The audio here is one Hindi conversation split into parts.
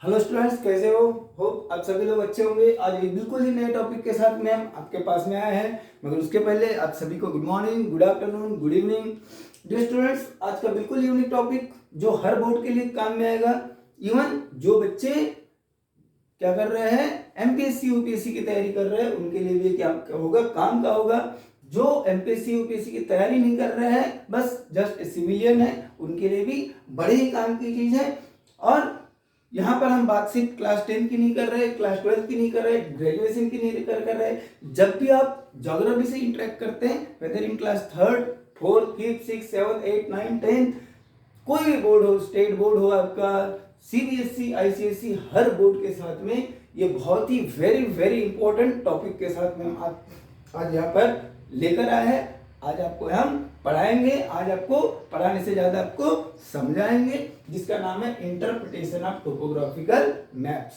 हेलो स्टूडेंट्स, कैसे हो? होप आप सभी लोग अच्छे होंगे। आज एक बिल्कुल ही नए टॉपिक के साथ में हम आपके पास में आए हैं। मगर उसके पहले आप सभी को good morning, good afternoon, good evening. Dear students, आज का बिल्कुल यूनिक टॉपिक जो हर बोर्ड के लिए काम में आएगा। इवन जो बच्चे क्या कर रहे हैं, एमपीएससी यूपीएससी की तैयारी कर रहे हैं, उनके लिए भी क्या होगा, काम का होगा। जो एमपीएससी यूपीएससी की तैयारी नहीं कर रहे हैं, बस जस्ट सिविलियन है, उनके लिए भी बड़े ही काम की चीज है। और यहाँ पर हम बात सिर्फ क्लास 10 की नहीं कर रहे, क्लास 12 की नहीं कर रहे, ग्रेजुएशन की नहीं कर रहे। जब भी आप ज्योग्राफी से इंटरेक्ट करते हैं, whether in class third, fourth, fifth, six, seven, eight, nine, 10, कोई भी बोर्ड हो, स्टेट बोर्ड हो आपका, सीबीएसई, आईसीएसई, हर बोर्ड के साथ में ये बहुत ही वेरी वेरी इंपॉर्टेंट टॉपिक के साथ में हम आज यहाँ पर लेकर आए हैं। आज आपको हम पढ़ाएंगे, आज आपको पढ़ाने से ज्यादा आपको समझाएंगे, जिसका नाम है इंटरप्रिटेशन ऑफ टोपोग्राफिकल मैप्स।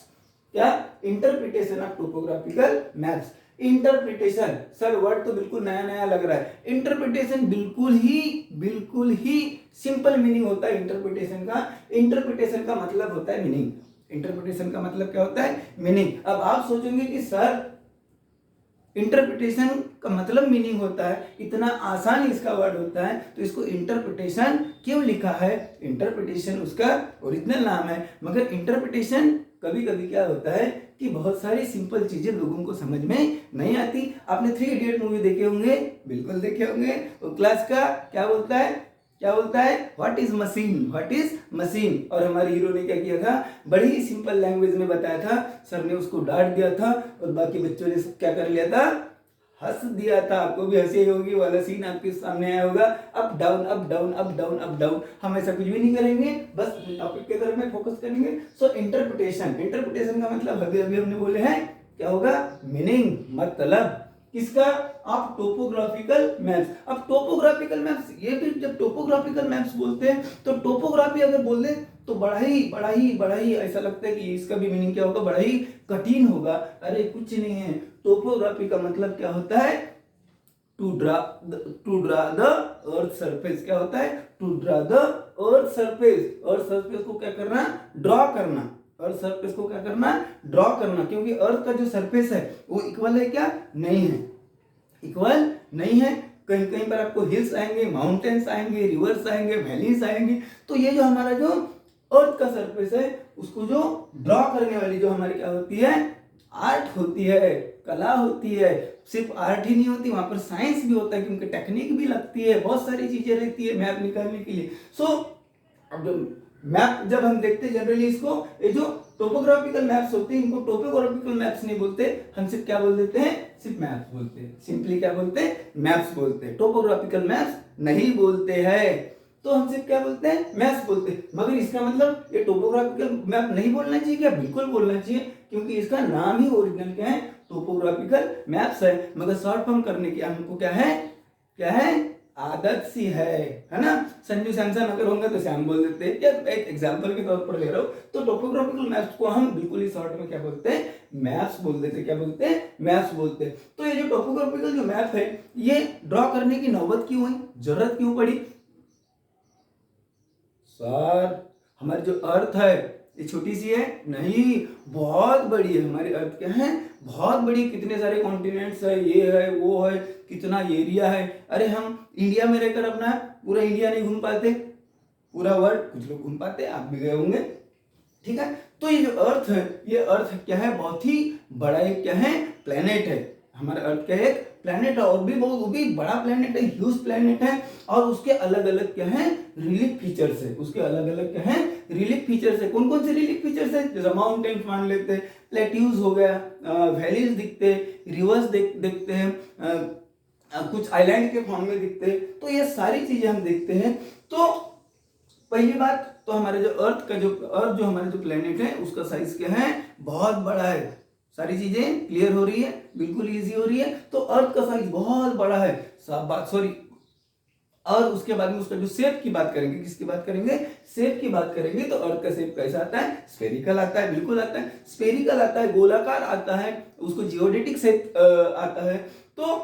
क्या? Interpretation of topographical maps. Interpretation, sir word तो बिल्कुल नया नया लग रहा है। इंटरप्रिटेशन बिल्कुल ही सिंपल मीनिंग होता है इंटरप्रिटेशन का। इंटरप्रिटेशन का मतलब होता है मीनिंग। इंटरप्रिटेशन का मतलब क्या होता है? मीनिंग। अब आप सोचेंगे कि सर इंटरप्रिटेशन का मतलब मीनिंग होता है, इतना आसान इसका वर्ड होता है, तो इसको इंटरप्रिटेशन क्यों लिखा है? इंटरप्रिटेशन उसका ओरिजिनल नाम है। मगर इंटरप्रिटेशन कभी कभी क्या होता है कि बहुत सारी सिंपल चीजें लोगों को समझ में नहीं आती। आपने 3 इडियट मूवी देखे होंगे, बिल्कुल देखे होंगे। वो क्लास का क्या बोलता है? What is machine, what is machine. और हमारे हीरो ने क्या किया था? बड़ी ही सिंपल लैंग्वेज में बताया था। सर ने उसको डांट दिया था और बाकी बच्चों ने क्या कर लिया था? हंस दिया था। आपको भी हंसी होगी, वाला सीन आपके सामने आया होगा। Up down, up down, up down, up down. हम ऐसा कुछ भी नहीं करेंगे, बस टॉपिक के तरफ में फोकस करेंगे। सो इंटरप्रिटेशन का मतलब अभी अभी हमने बोले हैं, क्या होगा? मीनिंग, मतलब किसका? आप टोपोग्राफिकल मैप्स। अब टोपोग्राफिकल मैप्स, ये भी जब टोपोग्राफिकल मैप्स बोलते हैं तो टोपोग्राफी अगर बोल दे तो बड़ा ही ऐसा लगता है कि इसका भी मीनिंग क्या होगा, बड़ा ही कठिन होगा। अरे कुछ नहीं है। टोपोग्राफी का मतलब क्या होता है? To draw the earth surface. क्या होता है? To draw the earth surface. Earth surface को क्या करना? ड्रॉ करना। अर्थ सरफेस को क्या करना? ड्रॉ करना। क्योंकि अर्थ का जो सरफेस है वो इक्वल है क्या? नहीं है, इक्वल नहीं है। कहीं कहीं पर आपको हिल्स आएंगे, माउंटेन्स आएंगे, रिवर्स आएंगे, वैलीज आएंगे। तो ये जो हमारा जो अर्थ का सरफेस है, उसको जो ड्रॉ करने वाली जो हमारी क्या होती है? आर्ट होती है, कला होती है। सिर्फ आर्ट ही नहीं होती, वहां पर साइंस भी होता है, क्योंकि टेक्निक भी लगती है, बहुत सारी चीजें रहती है मैप निकालने के लिए। सो अब मैप जब हम देखते हैं जनरली इसको, ये जो टोपोग्राफिकल मैप्स होते हैं, इनको टोपोग्राफिकल मैप्स नहीं बोलते, हम सिर्फ क्या बोल देते हैं? सिर्फ मैप्स बोलते हैं। सिंपली क्या बोलते हैं? मैप्स बोलते हैं। टोपोग्राफिकल मैप्स नहीं बोलते हैं। तो हम सिर्फ क्या बोलते हैं? मैप्स बोलते हैं। मगर इसका मतलब ये टोपोग्राफिकल मैप नहीं बोलना चाहिए क्या? बिल्कुल बोलना चाहिए, क्योंकि इसका नाम ही ओरिजिनल क्या है? टोपोग्राफिकल मैप्स है। मगर शॉर्ट फॉर्म करने की हमको क्या है? क्या है? आदत सी है ना। संजू सैमसन अगर होंगे तो श्याम बोल देते हैं, या एक एग्जांपल के तौर पर ले रहा हूं। तो टोपोग्राफिकल मैप्स को हम बिल्कुल ही शॉर्ट में क्या बोलते हैं? मैप्स बोल देते। क्या बोलते हैं? मैप्स बोलते हैं। तो ये जो टोपोग्राफिकल जो मैप है, ये ड्रॉ करने की नौबत क्यों हुई, जरूरत क्यों पड़ी? सर हमारी जो अर्थ है ये छोटी सी है? नहीं, बहुत बड़ी है। हमारी अर्थ क्या है? बहुत बड़ी। कितने सारे कॉन्टिनेंट्स है, ये है, वो है, कितना एरिया है। अरे हम इंडिया में रहकर अपना पूरा इंडिया नहीं घूम पाते, पूरा वर्ल्ड कुछ लोग घूम पाते, आप भी गए होंगे। ठीक है। तो ये जो अर्थ है, ये अर्थ क्या है? बहुत ही बड़ा एक क्या है? प्लेनेट है। हमारा अर्थ क्या है? प्लेनेट है, और भी बहुत, वो भी बड़ा प्लेनेट है, ह्यूज प्लेनेट है। और उसके अलग अलग क्या है? रिलीफ फीचर्स है। उसके अलग अलग क्या है? रिलीफ फीचर्स है। कौन कौन से रिलीफ फीचर्स है? जैसे माउंटेन्स मान लेते हैं, प्लेट्यूज हो गया, वैलीज दिखते, रिवर्स दिखते हैं, कुछ आइलैंड के फॉर्म में दिखते हैं। तो ये सारी चीजें हम देखते हैं। तो पहली बात तो हमारे जो अर्थ जो हमारे जो प्लेनेट है, उसका साइज क्या है? बहुत बड़ा है। सारी चीजें क्लियर हो रही है, बिल्कुल इजी हो रही है। तो अर्थ का साइज बहुत बड़ा है, सब बात सॉरी। और उसके बाद में उसका जो शेप की बात करेंगे, किसकी बात करेंगे? शेप की बात करेंगे। तो अर्थ का शेप कैसा आता है? स्फेरिकल आता है, बिल्कुल आता है, स्फेरिकल आता है, गोलाकार आता है, उसको जियोडेटिक शेप आता है। तो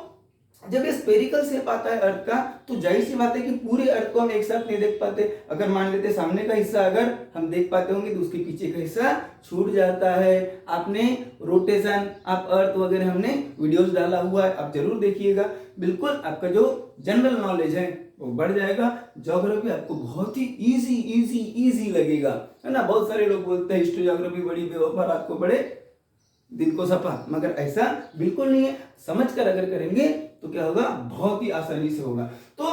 जब ये स्पेरिकल शेप आता है अर्थ का, तो जाहिर सी बात है कि पूरे अर्थ को हम एक साथ नहीं देख पाते। अगर मान लेते सामने का हिस्सा अगर हम देख पाते होंगे तो उसके पीछे का हिस्सा छूट जाता है। आपने रोटेशन आप अर्थ वगैरह हमने वीडियोस डाला हुआ है, आप जरूर देखिएगा। बिल्कुल आपका जो जनरल नॉलेज है वो बढ़ जाएगा। ज्योग्राफी आपको बहुत ही इजी लगेगा, है ना। बहुत सारे लोग बोलते हैं हिस्ट्री ज्योग्राफी बड़ी बेवफा, रात को पढ़े दिन को सफा, मगर ऐसा बिल्कुल नहीं है। समझ कर अगर करेंगे तो क्या होगा, बहुत ही आसानी से होगा। तो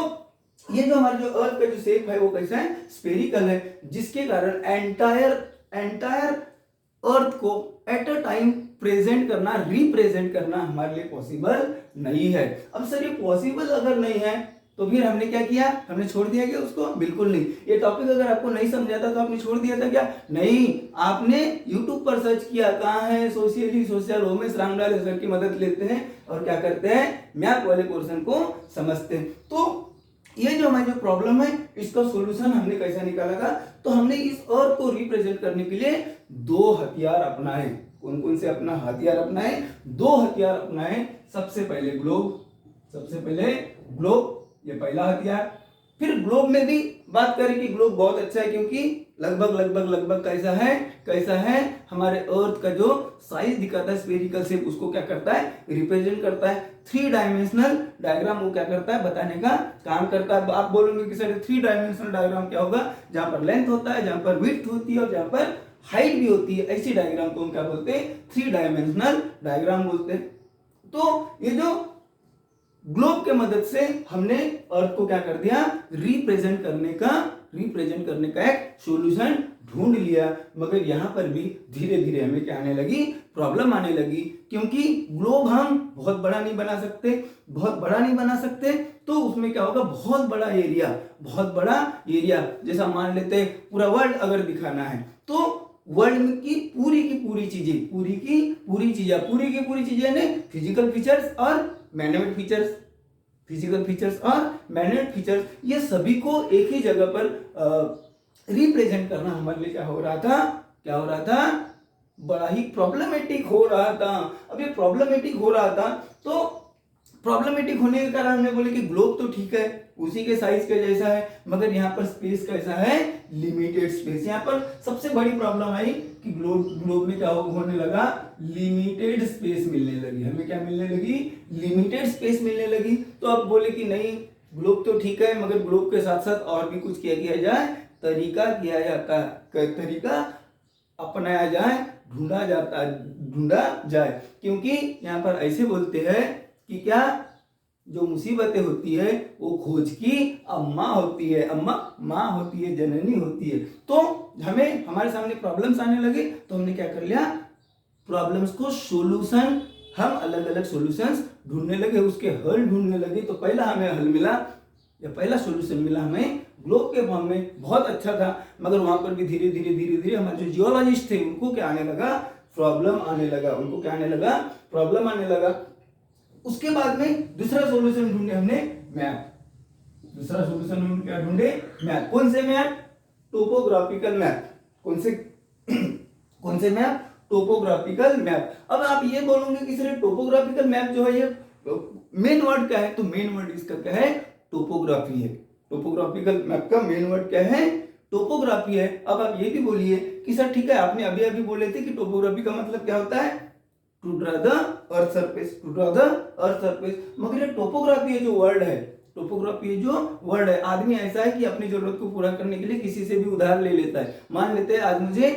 ये जो हमारा जो अर्थ का जो शेप है वो कैसा है, स्फेरिकल है, जिसके कारण एंटायर अर्थ को एट अ टाइम प्रेजेंट करना, रिप्रेजेंट करना हमारे लिए पॉसिबल नहीं है। अब सर ये पॉसिबल अगर नहीं है तो फिर हमने क्या किया, हमने छोड़ दिया क्या उसको? बिल्कुल नहीं। ये टॉपिक अगर आपको नहीं समझा था तो आपने छोड़ दिया था क्या? नहीं, आपने YouTube पर सर्च किया, कहाँ है socially social, Umesh Ramlal sir की मदद लेते हैं और क्या करते हैं, मैथ वाले पोर्शन को समझते हैं। तो ये जो हमारी जो प्रॉब्लम है इसका सॉल्यूशन हमने कैसा निकाला था, तो हमने इस अर्थ को रिप्रेजेंट करने के लिए दो हथियार अपनाए। कौन कौन से अपना हथियार अपनाए? दो हथियार अपनाए। सबसे पहले ग्लोब, ये पहला हथियार। फिर ग्लोब में भी बात करें कि ग्लोब बहुत अच्छा है, क्योंकि लगभग कैसा है हमारे अर्थ का जो साइज दिखाता है स्फेरिकल शेप, उसको क्या करता है, रिप्रेजेंट करता है। 3 डायमेंशनल डायग्राम वो क्या करता है, बताने का काम करता है। आप बोलोगे कि सर 3 डायमेंशनल डायग्राम क्या होगा? जहां पर लेंथ होता है, जहां पर विड्थ होती है और जहां पर हाइट भी होती है, ऐसी डायग्राम को हम क्या बोलते हैं, 3 डायमेंशनल डायग्राम बोलते हैं। तो ये जो ग्लोब के मदद से हमने अर्थ को क्या कर दिया, रिप्रेजेंट करने का एक सॉल्यूशन ढूंढ लिया। मगर यहां पर भी धीरे धीरे हमें क्या आने लगी, प्रॉब्लम आने लगी, क्योंकि ग्लोब हम बहुत बड़ा नहीं बना सकते। तो उसमें क्या होगा, बहुत बड़ा एरिया, जैसा मान लेते हैं पूरा वर्ल्ड अगर दिखाना है तो वर्ल्ड की पूरी चीजें ने फिजिकल फीचर्स और मैग्नेटिक फीचर्स, ये सभी को एक ही जगह पर रिप्रेजेंट करना हमारे लिए क्या हो रहा था, बड़ा ही प्रॉब्लमेटिक हो रहा था। अब ये प्रॉब्लमेटिक हो रहा था, तो प्रॉब्लमेटिक होने के कारण हमने बोले कि ग्लोब तो ठीक है, उसी के साइज का जैसा है, मगर यहाँ पर स्पेस कैसा है, लिमिटेड स्पेस। यहाँ पर सबसे बड़ी प्रॉब्लम आई कि ग्लोब में क्या होने लगा, लिमिटेड स्पेस मिलने लगी। हमें क्या मिलने लगी, लिमिटेड स्पेस मिलने लगी। तो अब बोले कि नहीं, ग्लोब तो ठीक है, मगर ग्लोब के साथ साथ और भी कुछ किया जाए, तरीका अपनाया जाए, ढूंढा जाए। क्योंकि यहाँ पर ऐसे बोलते हैं कि क्या, जो मुसीबतें होती है वो खोज की अम्मा होती है, जननी होती है। तो हमें हमारे सामने प्रॉब्लम्स आने लगे, तो हमने क्या कर लिया, प्रॉब्लम्स को सॉल्यूशन, हम अलग अलग सॉल्यूशंस ढूंढने लगे, उसके हल ढूंढने लगे। तो पहला हमें हल मिला, या पहला सॉल्यूशन मिला हमें ग्लोब के फॉर्म में, बहुत अच्छा था। मगर वहां पर भी धीरे धीरे हमारे जो जियोलॉजिस्ट थे उनको क्या आने लगा, प्रॉब्लम आने लगा। उसके बाद में दूसरा सॉल्यूशन ढूंढे हमने, मैप। कौन से मैप, टोपोग्राफिकल मैप। कौन से मैप, टोपोग्राफिकल मैप। अब आप ये बोलोगे कि सर टोपोग्राफिकल मैप जो है ये मेन वर्ड क्या है, तो मेन वर्ड इसका क्या है, टोपोग्राफी है। टोपोग्राफिकल मैप का मेन वर्ड क्या है, टोपोग्राफी है। अब आप ये भी बोलिए कि सर ठीक है, आपने अभी बोले थे कि टोपोग्राफी का मतलब क्या होता है, to draw the earth surface. मगर ये टोपोग्राफी जो वर्ड है, आदमी ऐसा है कि अपनी जरूरत को पूरा करने के लिए किसी से भी उधार ले लेता है। मान लेते हैं आज मुझे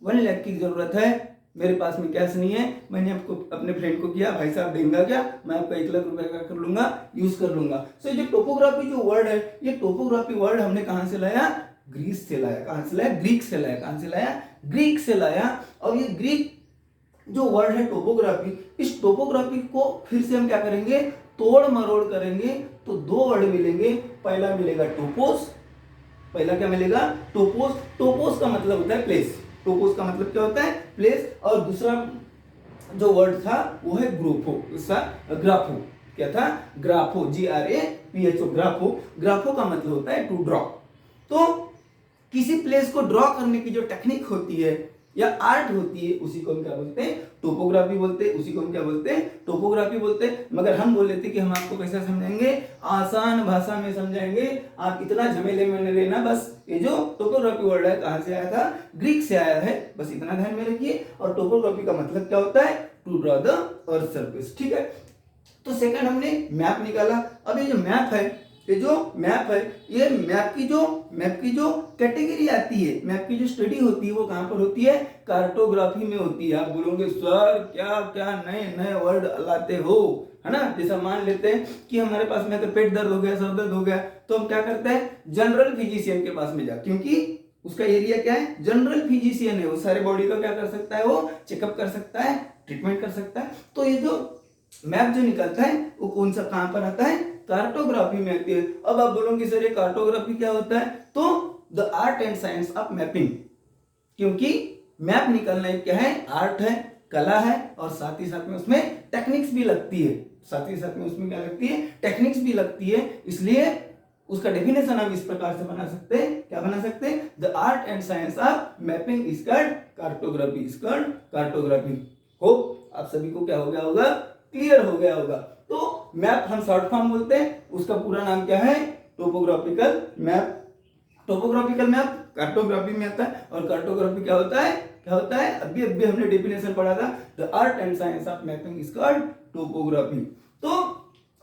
1 लाख की जरूरत है, मेरे पास में कैश नहीं है, मैंने आपको अपने फ्रेंड को किया, भाई साहब देंगे क्या, मैं आपका 1 लाख रुपए का कर लूंगा, यूज कर लूंगा। सो ये टोपोग्राफी जो वर्ड है, ये टोपोग्राफी वर्ड हमने कहां से लाया, ग्रीस से लाया, ग्रीक से लाया। और ये ग्रीक जो वर्ड है टोपोग्राफी, इस टोपोग्राफी को फिर से हम क्या करेंगे, तोड़ मरोड़ करेंगे, तो 2 वर्ड मिलेंगे। पहला मिलेगा टोपोस, क्या मिलेगा, टोपोस का मतलब होता है प्लेस। टोपोस का मतलब क्या होता है, प्लेस। और दूसरा जो वर्ड था वो है ग्राफो। क्या था, ग्राफो, GRAPHO, ग्राफो का मतलब होता है टू ड्रॉ। तो किसी प्लेस को ड्रॉ करने की जो टेक्निक होती है या आर्ट होती है उसी को हम क्या बोलते हैं, टोपोग्राफी बोलते हैं, उसी को हम क्या बोलते हैं, टोपोग्राफी बोलते हैं। मगर हम बोल लेते कि हम आपको कैसे समझाएंगे, आसान भाषा में समझाएंगे, आप इतना झमेले में नहीं लेना। बस ये जो टोपोग्राफी वर्ड है कहाँ से आया था, ग्रीक से आया है, बस इतना ध्यान में रखिए। और टोपोग्राफी का मतलब क्या होता है, to draw the earth surface, ठीक है। तो सेकंड हमने मैप निकाला। अब ये जो मैप है, ये जो मैप है, ये मैप की जो कैटेगरी आती है, मैप की जो स्टडी होती है वो कहाँ पर होती है, कार्टोग्राफी में होती है। आप बोलोगे सर क्या क्या नए नए वर्ड लाते हो, है ना। जैसा मान लेते हैं कि हमारे पास में अगर पेट दर्द हो गया, सर दर्द हो गया, तो हम क्या करते हैं, जनरल फिजिशियन के पास में जा, क्योंकि उसका एरिया क्या है, जनरल फिजिशियन है, वो सारे बॉडी का क्या कर सकता है, वो चेकअप कर सकता है, ट्रीटमेंट कर सकता है। तो ये जो मैप जो निकलता है वो कौन सा कहां पर आता है, कार्टोग्राफी में आती है। अब आप बोलोगे सर ये कार्टोग्राफी क्या होता है, तो the art and science of mapping, क्योंकि मैप निकलना एक क्या है, आर्ट है, कला है, और साथ ही साथ में उसमें टेक्निक्स भी लगती है, साथ ही साथ में उसमें क्या लगती है, टेक्निक्स भी लगती है। इसलिए उसका डेफिनेशन हम इस प्रकार से बना सकते हैं, क्या बना सकते हैं, the art and science of mapping is called cartography, is called cartography. Hope आप सभी को क्या हो गया होगा, क्लियर हो गया होगा। तो मैप हम शॉर्ट फॉर्म बोलते हैं, उसका पूरा नाम क्या है, topographical map. Topographical map cartography में आता है, और कार्टोग्राफी क्या होता है, क्या होता है, अभी अभी हमने डेफिनेशन पढ़ा था, the art and science of mapping is called topography. तो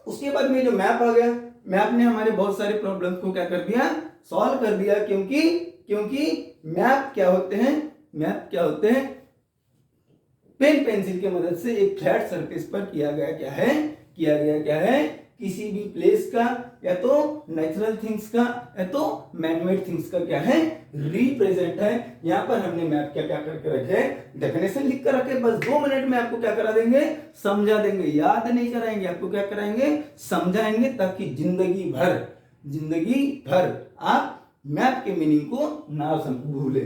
उसके बाद में जो मैप आ गया, मैप ने हमारे बहुत सारे प्रॉब्लम को क्या कर दिया, सॉल्व कर दिया, क्योंकि मैप क्या होते हैं, मैप क्या होते हैं, पेन पेंसिल की मदद से एक फ्लैट सरफेस पर किया गया क्या है, किसी भी प्लेस का, या तो नेचुरल थिंग्स का, या तो मैनमेड थिंग्स का क्या है, रिप्रेजेंट है। यहाँ पर हमने मैप क्या क्या करके रखे, डेफिनेशन लिख कर रखे, बस 2 मिनट में आपको क्या करा देंगे, समझा देंगे, याद नहीं कराएंगे, आपको क्या कराएंगे, समझाएंगे, ताकि जिंदगी भर आप मैप के मीनिंग को ना भूले।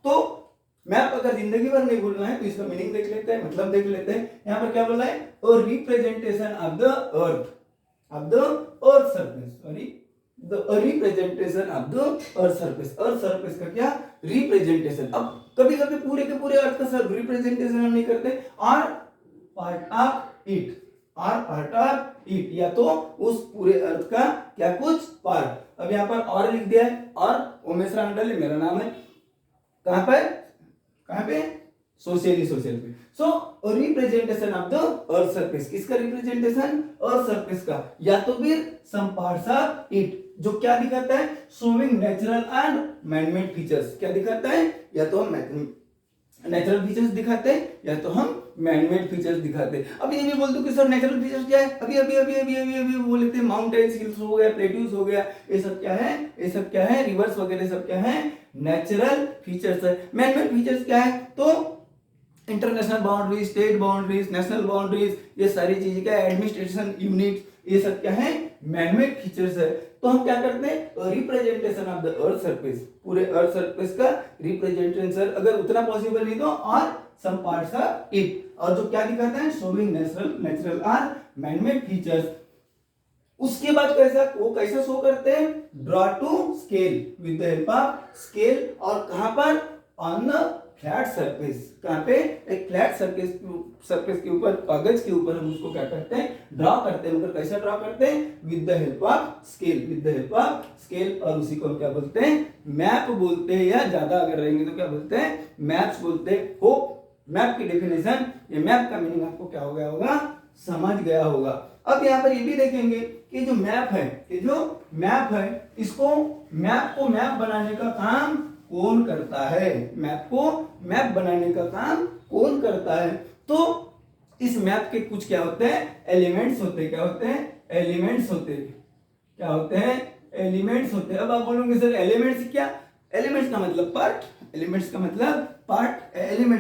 तो मैप अगर जिंदगी भर नहीं भूलना है तो इसका मीनिंग देख लेते हैं, मतलब देख लेते हैं। यहाँ पर क्या बोला है, और representation of the earth surface, sorry the representation of the earth surface का क्या, रिप्रेजेंटेशन। अब कभी कभी पूरे के पूरे अर्थ का सब रिप्रेजेंटेशन हम नहीं करते, और पार्ट ऑफ इट, या तो उस पूरे अर्थ का क्या कुछ पार्ट। अब यहाँ पर और लिख दिया है, और ओमेश रांगडल मेरा नाम है, कहां पे सोशल पे। So representation of the earth surface, किसका रिप्रेजेंटेशन, अर्थ सरफेस का, या तो फिर सम पार्ट्स ऑफ इट, जो क्या दिखाता है, showing natural and manmade features, क्या दिखाता है, या तो हम नेचुरल फीचर्स दिखाते हैं, या तो हम मैनमेड फीचर्स दिखाते हैं। अब ये भी बोल दो कि सर नेचुरल फीचर्स क्या है, अभी बोल लेते हैं, माउंटेन्स, हिल्स हो गया, प्लेट्यूज हो गया, ये सब क्या है, रिवर्स वगैरह सब क्या है, नेचुरल फीचर्स है। मैनमेड फीचर्स क्या है, तो international boundaries, state boundaries, national boundaries, ये सारी चीजें क्या है, एडमिनिस्ट्रेशन यूनिट, ये सब क्या है, मैनमेड फीचर्स है। तो हम क्या करते हैं, representation of the earth surface, पूरे अर्थ सरफेस का रिप्रेजेंटेशन, अगर उतना पॉसिबल नहीं तो और सम पार्ट्स ऑफ इट, और जो क्या दिखाता है, शोइंग नेचुरल और मैनमेड फीचर्स। उसके बाद कैसा शो करते हैं, draw two scale, with the help of scale, और कहां पर, ऑन द फ्लैट सरफेस, कहां पे, एक फ्लैट सरफेस के ऊपर, कागज के ऊपर हम उसको क्या करते हैं, ड्रॉ करते हैं। मगर कैसा ड्रॉ करते हैं, with the help of scale, और उसी को हम क्या बोलते हैं, मैप बोलते हैं, या ज्यादा अगर रहेंगे तो क्या बोलते हैं, मैप्स बोलते हैं। होप मैप की डेफिनेशन, ये मैप का मीनिंग आपको क्या हो गया होगा, समझ गया होगा। अब यहाँ पर ये भी देखेंगे कि जो मैप है, इसको मैप को मैप बनाने का काम कौन करता है, मैप को मैप बनाने का काम कौन करता है। तो इस मैप के कुछ क्या होते हैं, एलिमेंट्स होते हैं, क्या होते हैं, एलिमेंट्स होते हैं, क्या होते हैं, एलिमेंट्स होते हैं। अब आप बोलोगे सर एलिमेंट्स क्या, एलिमेंट्स का मतलब पार्ट, एलिमेंट्स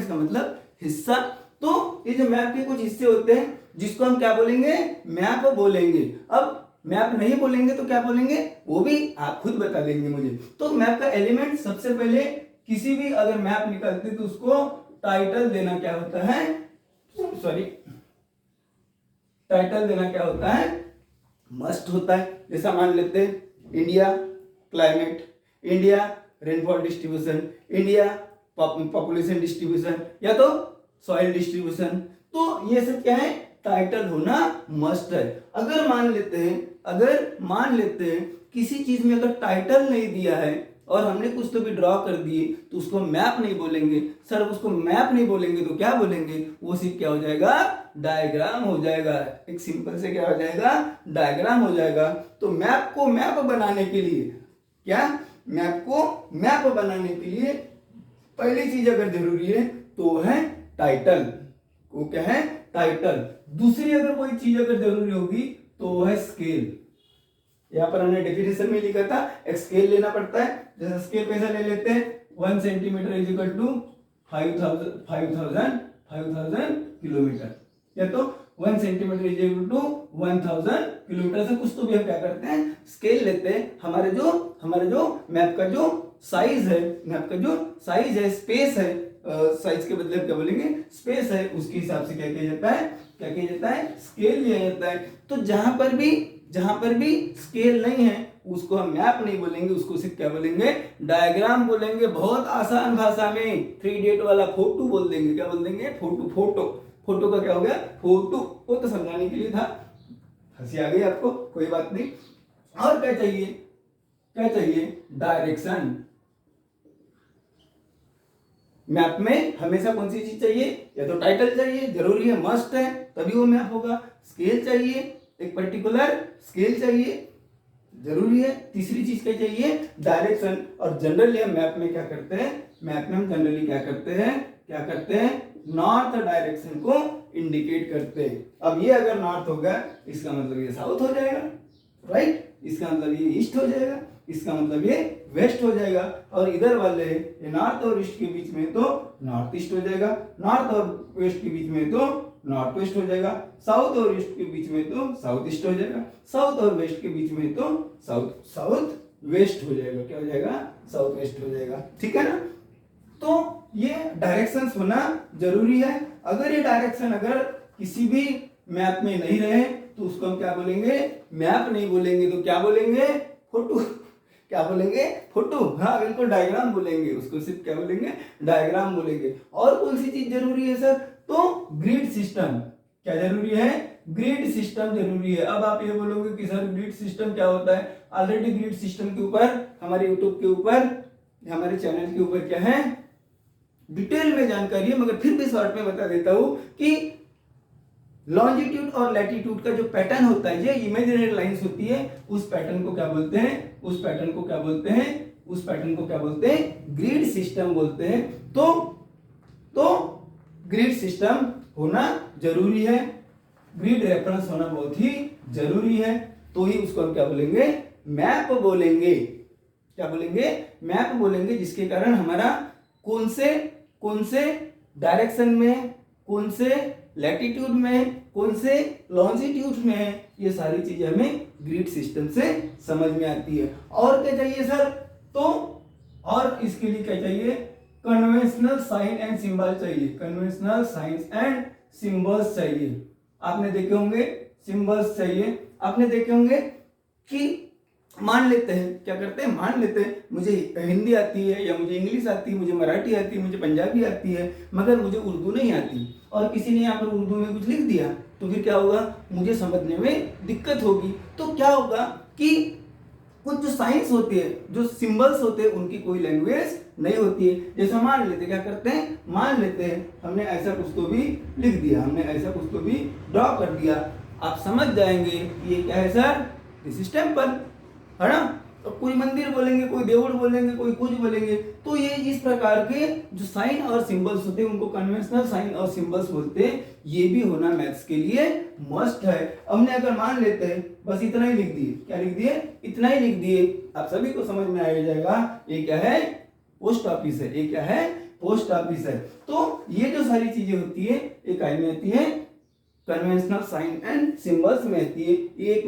का मतलब हिस्सा। तो ये जो मैप के कुछ हिस्से होते हैं जिसको हम क्या बोलेंगे, मैप बोलेंगे। अब मैप नहीं बोलेंगे तो क्या बोलेंगे, वो भी आप खुद बता देंगे मुझे। तो मैप का एलिमेंट, सबसे पहले किसी भी अगर मैप निकालते तो उसको टाइटल देना क्या होता है, टाइटल देना क्या होता है, मस्ट होता है। जैसा मान लेते हैं India climate, India rainfall distribution, India population distribution या तो सॉइल डिस्ट्रीब्यूशन। तो ये सब क्या है, टाइटल होना मस्ट है। अगर मान लेते हैं किसी चीज में अगर टाइटल नहीं दिया है और हमने कुछ तो भी ड्रॉ कर दिए तो उसको मैप नहीं बोलेंगे सर, उसको मैप नहीं बोलेंगे तो क्या बोलेंगे, वो सिर्फ क्या हो जाएगा, डायग्राम हो जाएगा। एक सिंपल से क्या हो जाएगा, डायग्राम हो जाएगा। तो मैप को मैप बनाने के लिए क्या, मैप को मैप बनाने के लिए पहली चीज अगर जरूरी है तो है टाइटल। वो क्या है, टाइटल। दूसरी अगर कोई चीज अगर जरूरी होगी तो वो है स्केल। यहाँ पर हमने डेफिनेशन में लिखा था एक स्केल लेना पड़ता है। जैसे स्केल कैसा ले लेते हैं, 1 centimetre is equal to 5000 kilometre, या तो 1 centimetre is equal to 1000 kilometre. से कुछ तो भी हम क्या करते हैं, स्केल लेते हैं। हमारे जो मैप का जो साइज है, स्पेस है, साइज के बदले क्या बोलेंगे, स्पेस है, उसके हिसाब से क्या किया जाता है, स्केल लिया जाता है। तो जहां पर भी स्केल नहीं है उसको हम मैप नहीं बोलेंगे, उसको सिर्फ क्या बोलेंगे, डायग्राम बोलेंगे। बहुत आसान भाषा में 3D वाला फोटो बोल देंगे। क्या बोल देंगे, फोटो का क्या हो गया, फोटो। वो तो समझाने के लिए था, हंसी आ गई आपको, कोई बात नहीं। और क्या चाहिए, डायरेक्शन। मैप में हमेशा कौन सी चीज चाहिए, या तो टाइटल चाहिए, जरूरी है, मस्ट है, तभी वो मैप होगा। स्केल चाहिए, एक पर्टिकुलर स्केल चाहिए, जरूरी है। तीसरी चीज क्या चाहिए, डायरेक्शन। और जनरली हम मैप में क्या करते हैं, नॉर्थ डायरेक्शन को इंडिकेट करते हैं। अब ये अगर नॉर्थ होगा इसका मतलब ये साउथ हो जाएगा, राइट, इसका मतलब ये ईस्ट हो जाएगा, इसका मतलब ये वेस्ट हो जाएगा। और इधर वाले ये नॉर्थ और ईस्ट के बीच में तो नॉर्थ ईस्ट हो जाएगा, नॉर्थ और वेस्ट के बीच में तो नॉर्थ वेस्ट हो जाएगा, साउथ और ईस्ट के बीच में तो साउथ ईस्ट हो जाएगा, साउथ और वेस्ट के बीच में तो साउथ वेस्ट हो जाएगा। क्या हो जाएगा, साउथ वेस्ट हो जाएगा, ठीक है ना। तो ये डायरेक्शंस होना जरूरी है। अगर ये डायरेक्शन अगर किसी भी मैप में नहीं रहे तो उसको हम क्या बोलेंगे, मैप नहीं बोलेंगे, तो क्या बोलेंगे, फोटो। क्या बोलेंगे, फोटो, हाँ बिल्कुल, डायग्राम बोलेंगे उसको, सिर्फ क्या बोलेंगे, डायग्राम बोलेंगे। और कौन सी चीज जरूरी है सर, तो ग्रिड सिस्टम। क्या जरूरी है, ग्रिड सिस्टम जरूरी है। अब आप ये बोलोगे कि सर ग्रिड सिस्टम क्या होता है, ऑलरेडी ग्रिड सिस्टम के ऊपर हमारे यूट्यूब के ऊपर, हमारे चैनल के ऊपर क्या है, डिटेल में जानकारी है, मगर फिर भी शॉर्ट में बता देता हूं कि लॉन्जिट्यूड और लैटिट्यूड का जो पैटर्न होता है, ये इमेजिनरी लाइंस होती है, उस पैटर्न को क्या बोलते हैं, ग्रिड सिस्टम बोलते हैं। तो ग्रिड सिस्टम होना जरूरी है, ग्रिड रेफरेंस होना बहुत ही जरूरी है, तो ही उसको हम क्या बोलेंगे, मैप बोलेंगे। क्या बोलेंगे, मैप बोलेंगे, जिसके कारण हमारा कौन से डायरेक्शन में, कौन से लैटिट्यूड में, कौन से लॉन्जिट्यूड में है, ये सारी चीजें हमें ग्रिड सिस्टम से समझ में आती है। और क्या चाहिए सर, तो और इसके लिए क्या चाहिए, कन्वेंशनल साइन एंड सिंबल चाहिए, कन्वेंशनल साइंस एंड सिंबल्स चाहिए। आपने देखे होंगे सिंबल्स चाहिए, आपने देखे होंगे कि मान लेते हैं, क्या करते हैं, मान लेते हैं मुझे हिंदी आती है, या मुझे इंग्लिश आती है, मुझे मराठी आती है, मुझे पंजाबी आती है, मगर मुझे उर्दू नहीं आती, और किसी ने यहाँ पर उर्दू में कुछ लिख दिया, तो फिर क्या होगा, मुझे समझने में दिक्कत होगी। तो क्या होगा कि कुछ जो साइंस होती है, जो सिंबल्स होते हैं, उनकी कोई लैंग्वेज नहीं होती है। जैसे मान लेते, क्या करते हैं, मान लेते हैं हमने ऐसा कुछ तो भी लिख दिया, हमने ऐसा कुछ तो भी ड्रॉ कर दिया, आप समझ जाएंगे ये क्या है सर, दिस इज टेम्पल, है ना। तो कोई मंदिर बोलेंगे, कोई देवड़ बोलेंगे, कोई कुछ बोलेंगे। तो ये इस प्रकार के जो साइन और सिंबल्स होते हैं उनको कन्वेंशनल साइन और सिंबल्स बोलते हैं। ये भी होना मैथ्स के लिए मस्ट है। हमने अगर मान लेते हैं बस इतना ही लिख दिए, क्या लिख दिए, इतना ही लिख दिए, आप सभी को समझ में आ जाएगा ये क्या है, पोस्ट ऑफिस है, ये क्या है, पोस्ट ऑफिस है। तो ये जो सारी चीजें होती है, एक आई में आती है कन्वेंशनल साइन एंड सिंबल्स में आती है। ये एक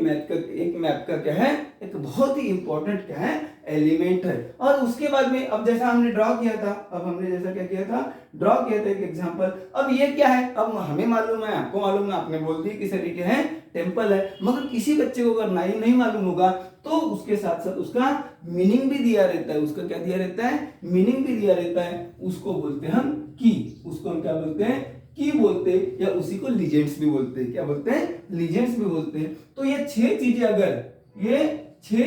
मैप का क्या है, एक बहुत ही इंपॉर्टेंट क्या है, एलिमेंट है। और उसके बाद में अब जैसा हमने ड्रॉ किया था, अब हमने जैसा क्या किया था, ड्रॉ किया था एक एग्जांपल। अब ये क्या है, अब हमें मालूम है, आपको मालूम है, आपने बोल दिया किस तरीके है, टेम्पल है। मगर किसी बच्चे को अगर नहीं मालूम होगा तो उसके साथ साथ उसका मीनिंग भी दिया रहता है। उसका क्या दिया रहता है, मीनिंग भी दिया रहता है। उसको बोलते हैं हम की, उसको हम क्या बोलते हैं, की बोलते हैं, या उसी को लीजेंड्स भी बोलते हैं। क्या बोलते हैं, लीजेंड्स भी बोलते हैं। तो ये 6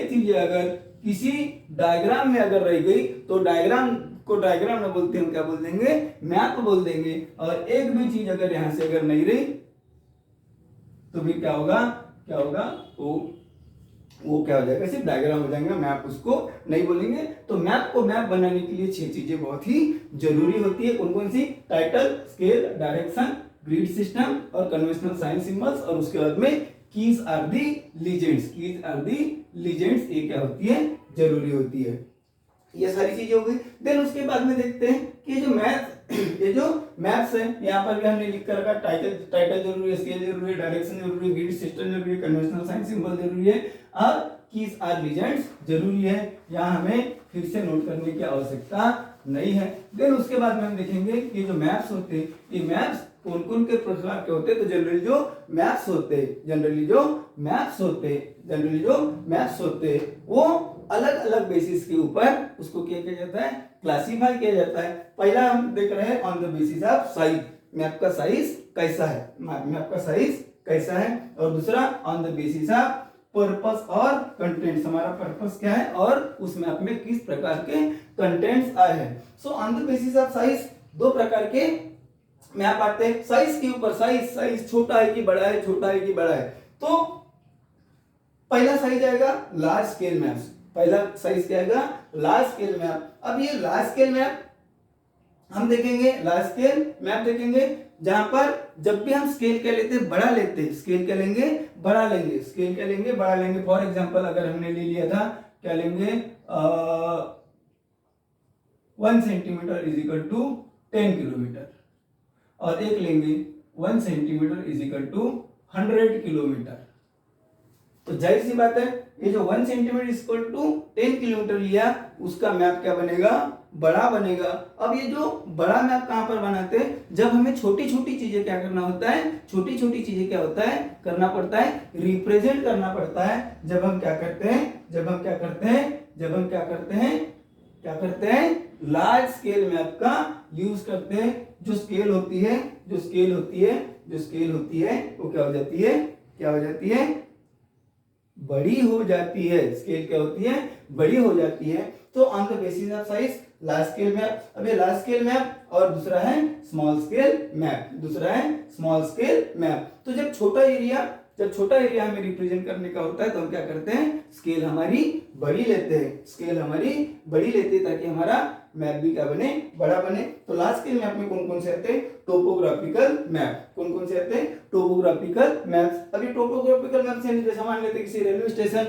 चीजें अगर किसी डायग्राम में अगर रह गई तो डायग्राम में बोलते हैं, हम क्या बोल देंगे, मैप बोल देंगे। और एक भी चीज अगर यहां से अगर नहीं रही तो भी क्या होगा, वो क्या हो जाएगा, सिर्फ डायग्राम हो जाएगा, मैप उसको नहीं बोलेंगे। तो मैप को मैप बनाने के लिए 6 चीजें बहुत ही जरूरी होती है। कौन कौन सी, title, scale, direction, grid system और कन्वेंशनल साइन सिंबल्स। और उसके बाद में कीज आर दी लीजेंड्स, ये क्या होती है, जरूरी होती है। ये सारी चीजें हो गई। देन उसके बाद में देखते हैं कि ये जो मैप्स है, यहाँ पर भी हमने लिख कर रखा, टाइटल जरूरी है, स्केल जरूरी है, डायरेक्शन जरूरी है, ग्रिड सिस्टम जरूरी है, कन्वेंशनल साइन सिंबल जरूरी है और कीज आर लीजेंड्स जरूरी है। यहाँ हमें फिर से नोट करने की आवश्यकता नहीं है। देन उसके बाद में हम देखेंगे कि जो मैप्स होते हैं, ये मैप्स कौन कौन के प्रकार के होते हैं। तो जनरली जो मैप्स होते हैं वो अलग अलग बेसिस के ऊपर उसको क्या किया जाता है, क्लासीफाई किया जाता है। पहला हम देख रहे हैं on the basis of size, map का साइज कैसा है, और दूसरा on the basis of purpose और कंटेंट्स, हमारा पर्पस क्या है और उस मैप में किस प्रकार के कंटेंट्स आए हैं। So on the basis of size 2 प्रकार के मैप आते हैं। साइज के ऊपर, साइज छोटा है कि बड़ा है, तो पहला साइज आएगा लार्ज स्केल मैप्स। पहला साइज क्या आएगा, लार्ज स्केल मैप। अब ये लार्ज स्केल मैप हम देखेंगे, लार्ज स्केल मैप देखेंगे जहां पर जब भी हम स्केल क्या लेते हैं, बड़ा लेते हैं, स्केल क्या लेंगे, बड़ा लेंगे। फॉर एग्जांपल अगर हमने ले लिया था, क्या लेंगे, 1 centimetre is equal to 10 kilometre, और एक लेंगे 1 centimetre is equal to 100 kilometre. तो जाहिर सी बात है, ये जो 1 centimetre is equal to 10 kilometre लिया, उसका मैप क्या बनेगा, बड़ा बनेगा। अब ये जो बड़ा मैप कहां पर बनाते हैं, जब हमें छोटी छोटी चीजें क्या करना होता है, करना पड़ता है, रिप्रेजेंट करना पड़ता है। जब हम क्या करते हैं, लार्ज स्केल मैप का यूज करते हैं। जो स्केल होती है वो क्या हो जाती है, बड़ी हो जाती है। स्केल क्या होती है, बड़ी हो जाती है। तो on the basis of size large scale map. अब ये लार्ज स्केल मैप और दूसरा है स्मॉल स्केल मैप। तो जब छोटा एरिया हमें रिप्रेजेंट करने का होता है तो हम क्या करते हैं, स्केल हमारी बड़ी लेते हैं, ताकि हमारा मैप भी क्या बने, बड़ा बने। तो लार्ज स्केल मैप में कौन कौन से आते हैं, टोपोग्राफिकल मैप। अब ये टोपोग्राफिकल मैप से जैसे मान लेते हैं किसी रेलवे स्टेशन,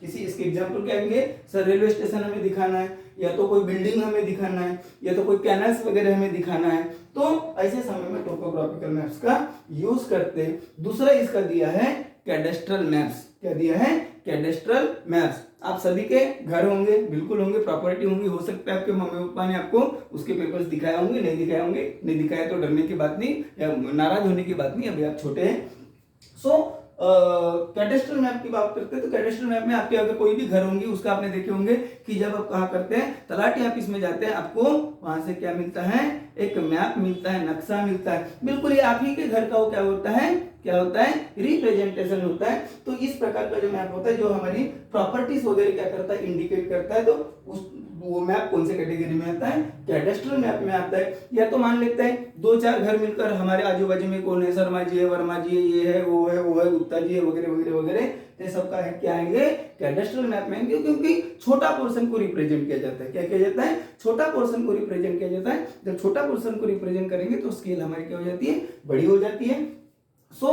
इसके एग्जांपल क्या आएंगे सर, रेलवे स्टेशन हमें दिखाना है, या तो कोई बिल्डिंग हमें दिखाना है, या तो कोई कैनल्स वगैरह हमें दिखाना है, तो ऐसे समय में टोपोग्राफिकल मैप्स का यूज करते हैं। दूसरा इसका दिया है कैडेस्ट्रल मैप्स। क्या दिया है, कैडेस्ट्रल मैप्स। आप सभी के घर होंगे, बिल्कुल होंगे, प्रॉपर्टी होंगी, हो सकता है आपके मम्मी पापा ने आपको उसके पेपर्स दिखाए होंगे, नहीं दिखाए तो डरने की बात नहीं या नाराज होने की बात नहीं, अभी आप छोटे हैं। सो कैडेस्ट्रल मैप की बात करते हैं तो कैडेस्ट्रल मैप में आपके अगर कोई भी घर होंगे, उसका आपने देखे होंगे कि जब आप कहाँ करते हैं, तलाटी ऑफिस में जाते हैं, आपको वहां से क्या मिलता है, एक मैप मिलता है, नक्शा मिलता है। बिल्कुल ये आप ही के घर का वो क्या होता है, रिप्रेजेंटेशन होता है। तो इस प्रकार का जो मैप होता है, जो हमारी प्रॉपर्टीज वगैरह क्या करता है, इंडिकेट करता है, तो वो मैप कौन से कैटेगरी में आता है, कैडेस्ट्रल मैप में आता है। या तो मान लेते हैं 2-4 घर मिलकर हमारे आजू बाजू में कौन है, शर्मा जी है, वर्मा जी है, ये है, वो है, गुप्ता जी है, वगैरह, ये सब का है क्या आएंगे, कैडेस्ट्रल मैप में आएंगे, क्योंकि छोटा पोर्शन को रिप्रेजेंट किया जाता है। क्या किया जाता है, छोटा पोर्शन को रिप्रेजेंट किया जाता है। जब छोटा पोर्शन को रिप्रेजेंट करेंगे तो स्केल हमारी क्या हो जाती है, बड़ी हो जाती है। सो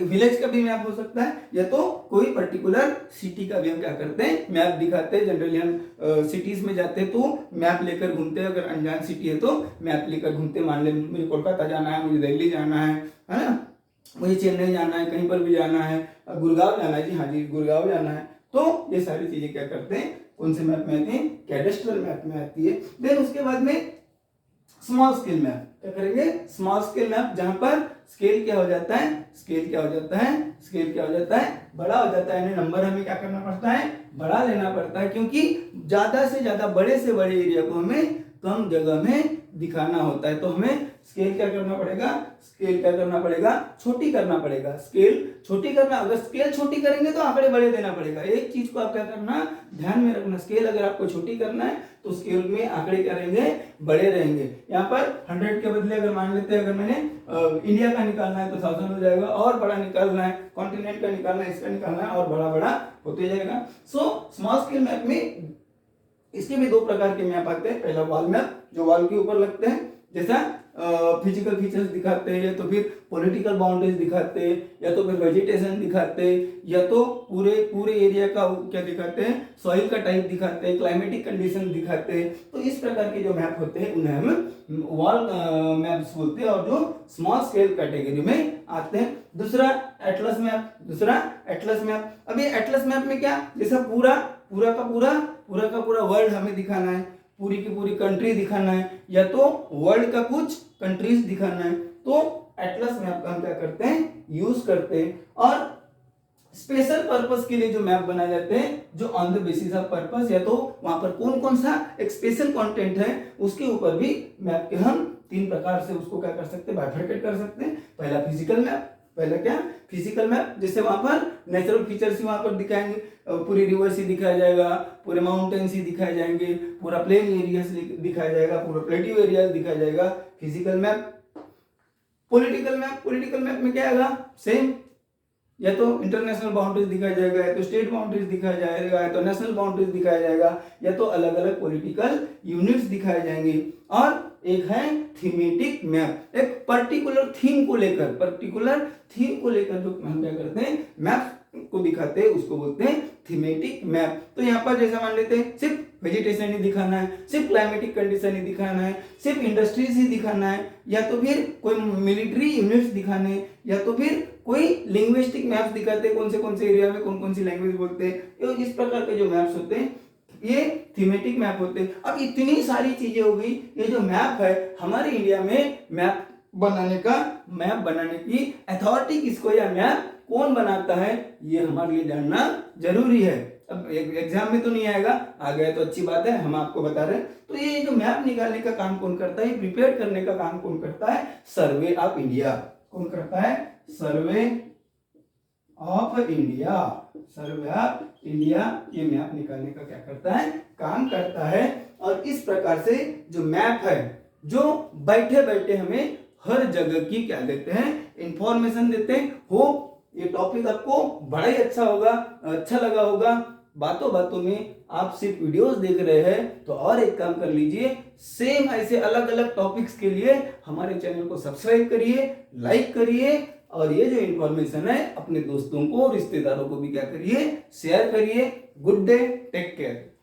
विलेज का भी मैप हो सकता है, या तो कोई पर्टिकुलर सिटी का भी हम क्या करते हैं मैप दिखाते हैं। जनरली हम सिटीज में जाते हैं तो मैप लेकर घूमते हैं, अगर अनजान सिटी है तो मैप लेकर घूमते हैं। मान ले मुझे कोलकाता जाना है, मुझे दिल्ली जाना है ना, मुझे चेन्नई जाना है, कहीं पर भी जाना है, गुड़गांव जाना है, जी हाँ जी गुड़गांव जाना है, तो ये सारी चीजें क्या करते हैं कौन से मैप में आती हैं, कैडेस्ट्रल मैप में आती है। देन उसके बाद में स्मॉल स्केल मैप क्या करेंगे, स्मॉल स्केल मैप, जहां पर स्केल क्या हो जाता है, स्केल क्या हो जाता है, स्केल क्या हो जाता है, बड़ा हो जाता है। यानी नंबर हमें क्या करना पड़ता है, बड़ा लेना पड़ता है, क्योंकि ज्यादा से ज्यादा बड़े से बड़े एरिया को हमें कम जगह में दिखाना होता है। तो हमें स्केल क्या करना पड़ेगा, स्केल क्या करना पड़ेगा, छोटी करना पड़ेगा। स्केल छोटी करना, अगर स्केल छोटी करेंगे तो आंकड़े बड़े देना पड़ेगा। एक चीज को आप क्या करना ध्यान में रखना, स्केल अगर आपको छोटी करना है तो स्केल में आंकड़े क्या रहेंगे, बड़े रहेंगे। यहाँ पर 100 के बदले अगर मान लेते हैं, अगर मैंने इंडिया का निकालना है तो 1000 हो जाएगा, और बड़ा निकालना है, कॉन्टिनेंट का निकालना है, इसका निकालना है, और बड़ा बड़ा होते जाएगा। सो स्मॉल स्केल मैप में इसके भी दो प्रकार के मैप आते हैं। पहला वॉल मैप, जो वॉल के ऊपर लगते हैं, जैसा फिजिकल फीचर्स दिखाते हैं, या तो फिर पॉलिटिकल बाउंड्रीज दिखाते हैं, या तो फिर वेजिटेशन दिखाते हैं, या तो पूरे एरिया का क्या दिखाते हैं, सॉइल का टाइप दिखाते हैं, क्लाइमेटिक कंडीशन दिखाते हैं। तो इस प्रकार के जो मैप होते हैं उन्हें हम वॉल मैप्स बोलते हैं, और जो स्मॉल स्केल कैटेगरी में आते हैं। दूसरा एटलस मैप, दूसरा एटलस मैप। अब ये एटलस मैप में क्या, जैसा पूरा का पूरा वर्ल्ड हमें दिखाना है, पूरी की पूरी कंट्री दिखाना है, या तो वर्ल्ड का कुछ कंट्रीज दिखाना है, तो एटलस मैप का हम क्या करते हैं, यूज करते हैं। और स्पेशल पर्पस के लिए जो मैप बनाए जाते हैं, जो on the basis of purpose, या तो वहां पर कौन कौन सा एक स्पेशल कंटेंट है उसके ऊपर भी मैप के हम 3 प्रकार से उसको क्या कर सकते हैं, बाइफरकेट कर सकते हैं। पहला फिजिकल मैप, पहला क्या फिजिकल मैप, जैसे वहां पर नेचुरल फीचर्स ही वहां पर दिखाएंगे, पूरी रिवर्स ही दिखाया जाएगा, पूरे माउंटेन्स ही दिखाए जाएंगे, पूरा प्लेन एरियाज दिखाया जाएगा, पूरा प्लेटिव एरियाज दिखाया जाएगा, फिजिकल मैप। पॉलिटिकल मैप में क्या आएगा, सेम, या तो इंटरनेशनल बाउंड्रीज दिखाया जाएगा, या तो स्टेट बाउंड्रीज दिखाया जाएगा, या तो नेशनल बाउंड्रीज दिखाया जाएगा, या तो अलग अलग पॉलिटिकल यूनिट्स दिखाए जाएंगे। और एक है थीमेटिक मैप, एक पर्टिकुलर थीम को लेकर जो हम क्या करते हैं मैप को दिखाते हैं, उसको बोलते हैं थीमेटिक मैप। तो यहाँ पर जैसा मान लेते हैं सिर्फ वेजिटेशन ही दिखाना है, सिर्फ क्लाइमेटिक कंडीशन ही दिखाना है, सिर्फ इंडस्ट्रीज ही दिखाना है, या तो फिर कोई मिलिट्री यूनिट्स दिखाने, या तो फिर कोई लिंग्विस्टिक मैप्स दिखाते हैं, कौन से एरिया में कौन कौन सी लैंग्वेज बोलते हैं। तो इस प्रकार के जो मैप्स होते हैं ये थीमेटिक मैप होते हैं। अब इतनी सारी चीजें हो गई, ये जो मैप है हमारे इंडिया में मैप बनाने की अथॉरिटी किसको, या मैप कौन बनाता है, ये हमारे लिए जानना जरूरी है। अब एग्जाम में तो नहीं आएगा, आ गया तो अच्छी बात है, हम आपको बता रहे हैं। तो ये जो मैप निकालने का काम कौन करता है, प्रिपेयर करने का काम कौन करता है, सर्वे ऑफ इंडिया। कौन करता है, survey of India. Survey of India ये मैप निकालने का क्या करता है, काम करता है। और इस प्रकार से जो मैप है, जो बैठे बैठे हमें हर जगह की क्या देते हैं, इंफॉर्मेशन देते हैं। हो ये टॉपिक आपको बड़ा ही अच्छा लगा होगा। बातों बातों में आप सिर्फ वीडियोस देख रहे हैं, तो और एक काम कर लीजिए, सेम ऐसे अलग अलग टॉपिक्स के लिए हमारे चैनल को सब्सक्राइब करिए, लाइक करिए, और ये जो इन्फॉर्मेशन है अपने दोस्तों को, रिश्तेदारों को भी क्या करिए, शेयर करिए। Good day, take care.